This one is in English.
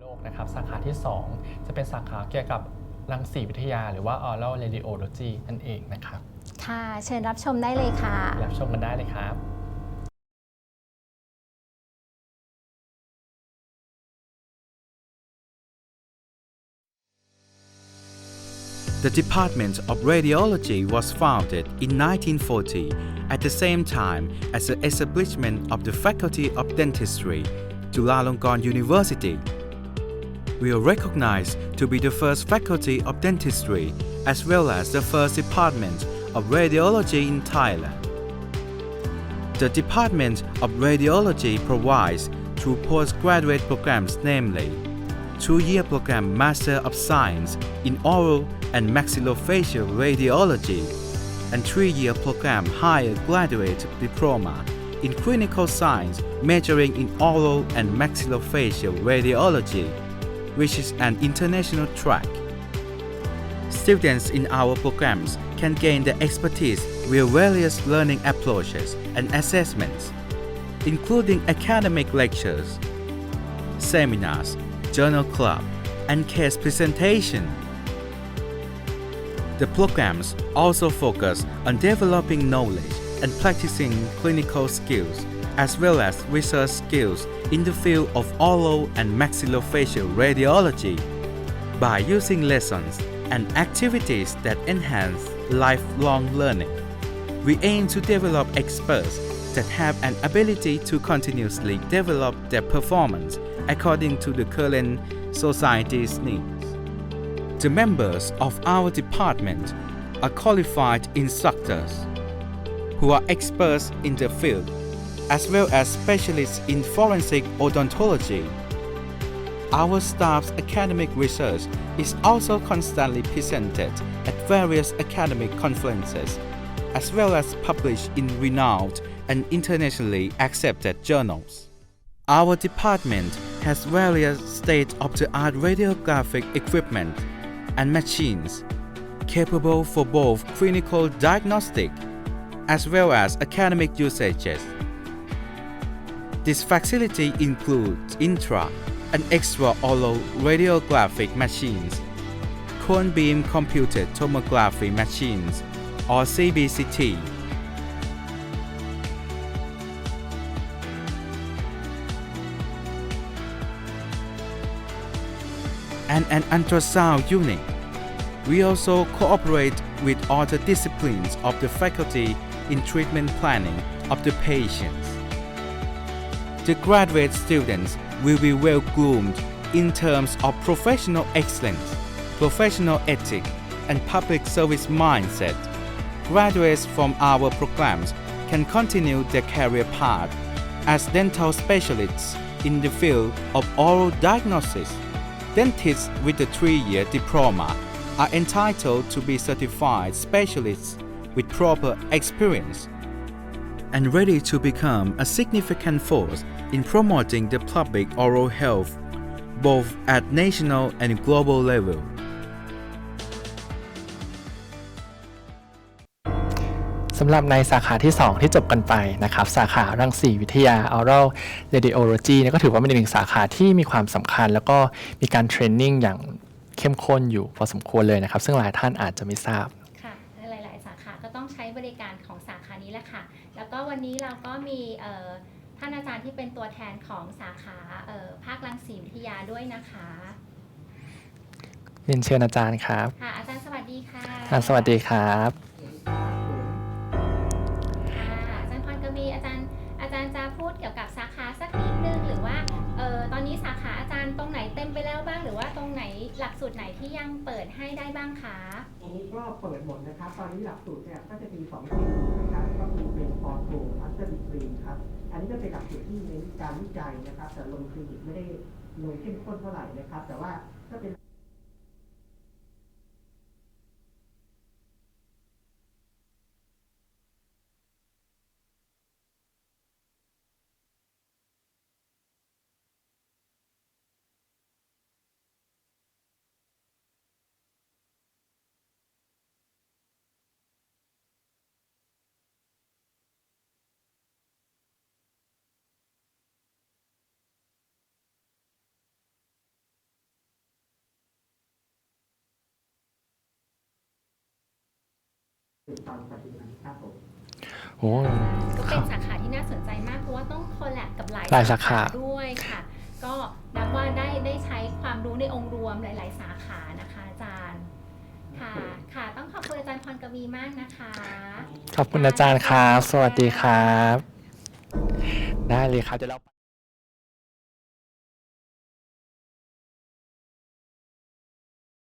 โลกนะครับสาขาที่2จะเป็นสาขาเกี่ยวกับรังสีวิทยาหรือว่า Oral Radiology นั่นเองนะครับค่ะเชิญรับชมได้เลยค่ะรับชมกันได้เลยครับ The Department of Radiology was founded in 1940 at the same time as the establishment of the Faculty of Dentistry, Chulalongkorn University. We are recognized to be the first Faculty of Dentistry as well as the first Department of Radiology in Thailand. The Department of Radiology provides two postgraduate programs, namely 2-year program Master of Science in Oral and Maxillofacial Radiology and 3-year program Higher Graduate Diploma in Clinical Science majoring in Oral and Maxillofacial Radiology, which is an international track. Students in our programs can gain the expertise via various learning approaches and assessments, including academic lectures, seminars, journal club, and case presentation. The programs also focus on developing knowledge and practicing clinical skills as well as research skills in the field of oral and maxillofacial radiology by using lessons and activities that enhance lifelong learning. We aim to develop experts that have an ability to continuously develop their performance according to the current society's needs. The members of our department are qualified instructors who are experts in the field as well as specialists in forensic odontology. Our staff's academic research is also constantly presented at various academic conferences as well as published in renowned and internationally accepted journals. Our department has various state-of-the-art radiographic equipment and machines capable for both clinical diagnostic as well as academic usages. This facility includes intra and extraoral radiographic machines, cone beam computed tomography machines or CBCT, and an ultrasound unit. We also cooperate with other disciplines of the faculty in treatment planning of the patients. The graduate students will be well groomed in terms of professional excellence, professional ethics, and public service mindset. Graduates from our programs can continue their career path as dental specialists in the field of oral diagnosis. Dentists with a 3-year diploma are entitled to be certified specialists with proper experience and ready to become a significant force in promoting the public oral health both at national and global level. สำหรับในสาขาที่2ที่จบกันไปนะครับสาขารังสีวิทยา Oral Radiology ก็ถือว่าเป็นอีกหนึ่งสาขาที่มีความสำคัญแล้วก็มีการเทรนนิ่งอย่างเข้มข้นอยู่พอสมควรเลยนะครับซึ่งหลายท่านอาจจะไม่ทราบค่ะหลายๆสาขาก็ต้องใช้บริการของสาขานี้แหละค่ะแล้วก็วันนี้เราก็มีท่านอาจารย์ที่เป็นตัวแทนของสาขาภาครังสีวิทยาด้วยนะคะเรียนเชิญอาจารย์ครับค่ะอาจารย์สวัสดีค่ะอาจารย์สวัสดีครับอาจารย์จะพูดเกี่ยวกับสาขาสักนิดนึงหรือว่าตอนนี้สาขาอาจารย์ตรงไหนเต็มไปแล้วบ้างหรือว่าตรงไหนหลักสูตรไหนที่ยังเปิดให้ได้บ้างคะตรงนี้ก็เปิดหมดนะครับตอนนี้หลักสูตรเนี่ยก็จะมี2ปีนะครับก็คือเป็นปอโทมาสเตอร์ดีกรีครับอันนี้ก็เป็นหลักสูตรที่เน้นการวิจัยนะครับแต่ลงคลินิกไม่ได้ลงเข้มข้นเท่าไหร่นะครับแต่ว่าก็เป็น ตอนปัจจุบันครับผม โอ้ ก็ ค เป็ รั น บ สาขาที่น่าสนใจมากเพราะว่าต้องคอลแลบกับห หลา ลาย ย สา สา ขา ขาด้วยค่ะ ก็นับว่าได้ใช้ความรู้ในองค์รวมหลาย ๆ สาขานะคะอาจารย์ค่ะต้องขอบคุณอาจารย์พรกวีมากนะคะ ขอบคุณอาจารย์ครับ สวัสดีครับ ได้เลยครับเดี๋ยวเรา